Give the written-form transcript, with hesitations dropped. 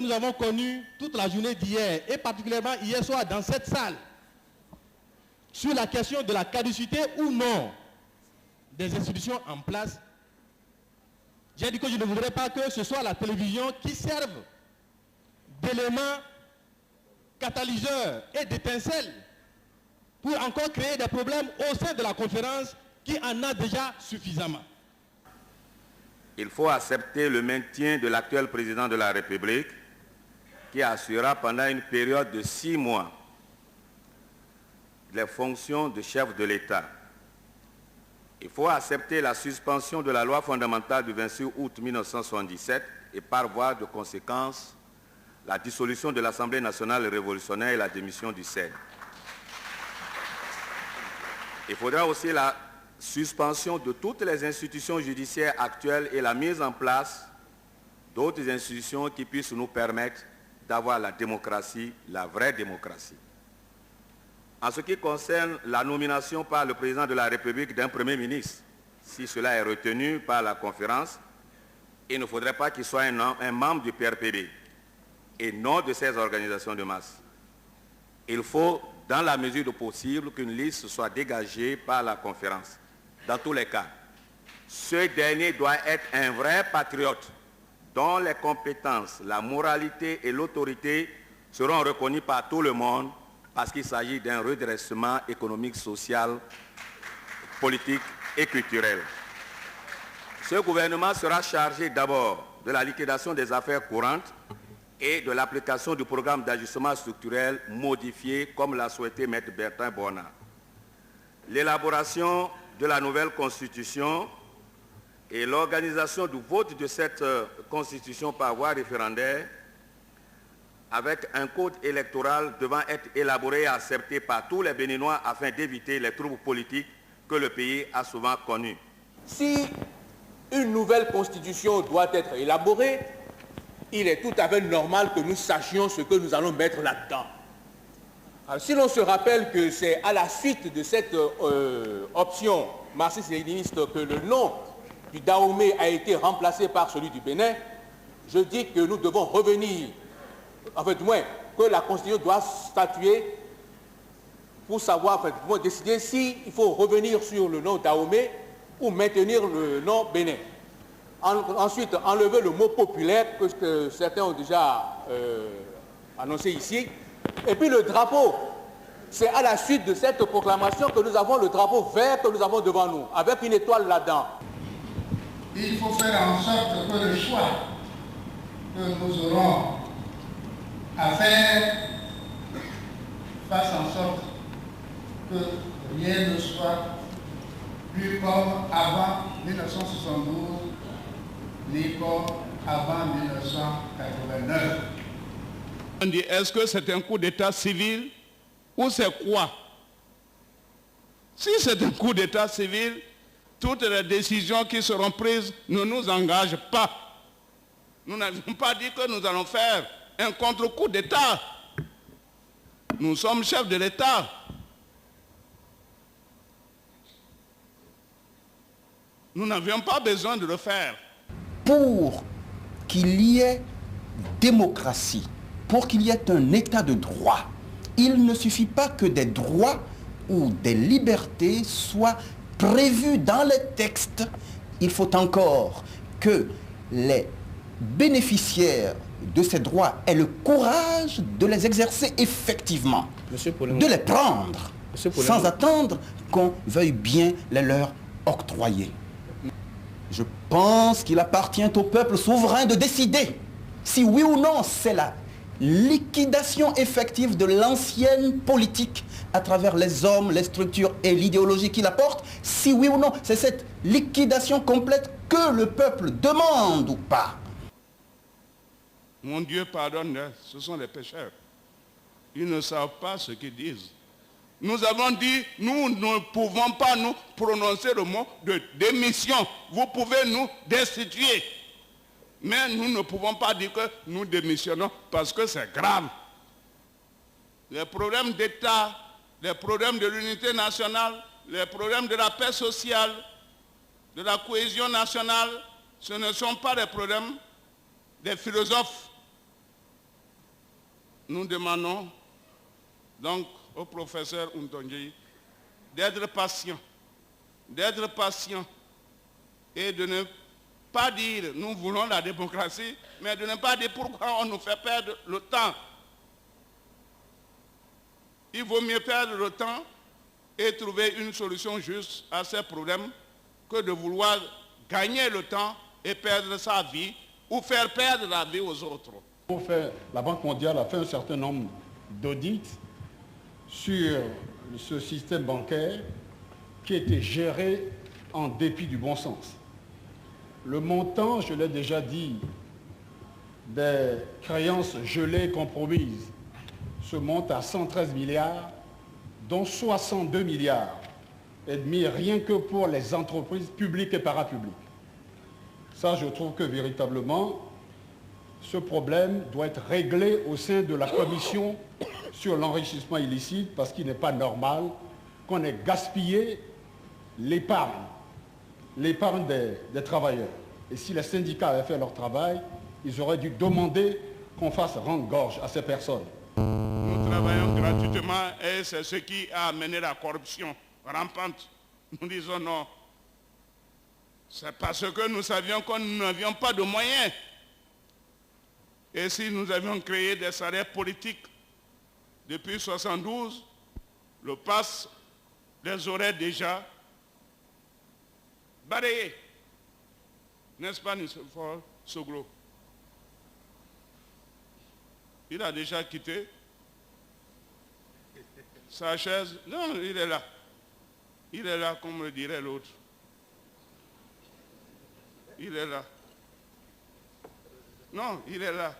Nous avons connu toute la journée d'hier, et particulièrement hier soir dans cette salle, sur la question de la caducité ou non des institutions en place. J'ai dit que je ne voudrais pas que ce soit la télévision qui serve d'élément catalyseur et d'étincelle pour encore créer des problèmes au sein de la conférence qui en a déjà suffisamment. Il faut accepter le maintien de l'actuel président de la République qui assurera pendant une période de 6 mois les fonctions de chef de l'État. Il faut accepter la suspension de la loi fondamentale du 26 août 1977 et par voie de conséquence la dissolution de l'Assemblée nationale révolutionnaire et la démission du Sénat. Il faudra aussi la suspension de toutes les institutions judiciaires actuelles et la mise en place d'autres institutions qui puissent nous permettre d'avoir la démocratie, la vraie démocratie. En ce qui concerne la nomination par le président de la République d'un Premier ministre, si cela est retenu par la conférence, il ne faudrait pas qu'il soit un membre du PRPD et non de ces organisations de masse. Il faut, dans la mesure du possible, qu'une liste soit dégagée par la conférence. Dans tous les cas, ce dernier doit être un vrai patriote dont les compétences, la moralité et l'autorité seront reconnues par tout le monde parce qu'il s'agit d'un redressement économique, social, politique et culturel. Ce gouvernement sera chargé d'abord de la liquidation des affaires courantes et de l'application du programme d'ajustement structurel modifié comme l'a souhaité M. Bertin Borna. L'élaboration de la nouvelle constitution et l'organisation du vote de cette constitution par voie référendaire avec un code électoral devant être élaboré et accepté par tous les Béninois afin d'éviter les troubles politiques que le pays a souvent connus. Si une nouvelle constitution doit être élaborée, il est tout à fait normal que nous sachions ce que nous allons mettre là-dedans. Si l'on se rappelle que c'est à la suite de cette option marxiste-léniniste que le nom du Dahomey a été remplacé par celui du Bénin, je dis que nous devons revenir, enfin du moins que la Constitution doit statuer pour savoir, enfin du moins décider s'il faut revenir sur le nom Dahomey ou maintenir le nom Bénin. Ensuite, enlever le mot populaire que certains ont déjà annoncé ici. Et puis le drapeau, c'est à la suite de cette proclamation que nous avons le drapeau vert que nous avons devant nous, avec une étoile là-dedans. Il faut faire en sorte que le choix que nous aurons à faire fasse en sorte que rien ne soit plus comme avant 1972, ni comme avant 1989. On dit, est-ce que c'est un coup d'état civil ou c'est quoi? Si c'est un coup d'état civil, toutes les décisions qui seront prises ne nous engagent pas. Nous n'avons pas dit que nous allons faire un contre-coup d'état. Nous sommes chefs de l'État. Nous n'avions pas besoin de le faire. Pour qu'il y ait démocratie, pour qu'il y ait un état de droit, il ne suffit pas que des droits ou des libertés soient prévus dans les textes. Il faut encore que les bénéficiaires de ces droits aient le courage de les exercer effectivement, de les prendre, sans attendre qu'on veuille bien les leur octroyer. Je pense qu'il appartient au peuple souverain de décider si oui ou non c'est la liquidation effective de l'ancienne politique à travers les hommes, les structures et l'idéologie qui la portent, si oui ou non c'est cette liquidation complète que le peuple demande ou pas. Mon Dieu pardonne, ce sont les pécheurs. Ils ne savent pas ce qu'ils disent. Nous avons dit, nous ne pouvons pas nous prononcer le mot de démission. Vous pouvez nous destituer. Mais nous ne pouvons pas dire que nous démissionnons parce que c'est grave. Les problèmes d'État, les problèmes de l'unité nationale, les problèmes de la paix sociale, de la cohésion nationale, ce ne sont pas des problèmes des philosophes. nous demandons donc au professeur Ntondji d'être patient et de ne pas dire nous voulons la démocratie, mais de ne pas dire pourquoi on nous fait perdre le temps. Il vaut mieux perdre le temps et trouver une solution juste à ces problèmes que de vouloir gagner le temps et perdre sa vie ou faire perdre la vie aux autres. La Banque mondiale a fait un certain nombre d'audits sur ce système bancaire qui était géré en dépit du bon sens. Le montant, je l'ai déjà dit, des créances gelées compromises se monte à 113 milliards, dont 62 milliards et demi rien que pour les entreprises publiques et parapubliques. Ça, je trouve que véritablement, ce problème doit être réglé au sein de la commission sur l'enrichissement illicite, parce qu'il n'est pas normal qu'on ait gaspillé l'épargne des travailleurs. Et si les syndicats avaient fait leur travail, ils auraient dû demander qu'on fasse rendre gorge à ces personnes. Nous travaillons gratuitement et c'est ce qui a amené la corruption rampante. Nous disons non. C'est parce que nous savions que nous n'avions pas de moyens. Et si nous avions créé des salaires politiques depuis 1972, le PAS les aurait déjà balayés. N'est-ce pas, Nicéphore Soglo? Il a déjà quitté sa chaise. Non, il est là. Il est là, comme le dirait l'autre. Il est là. Non, il est là.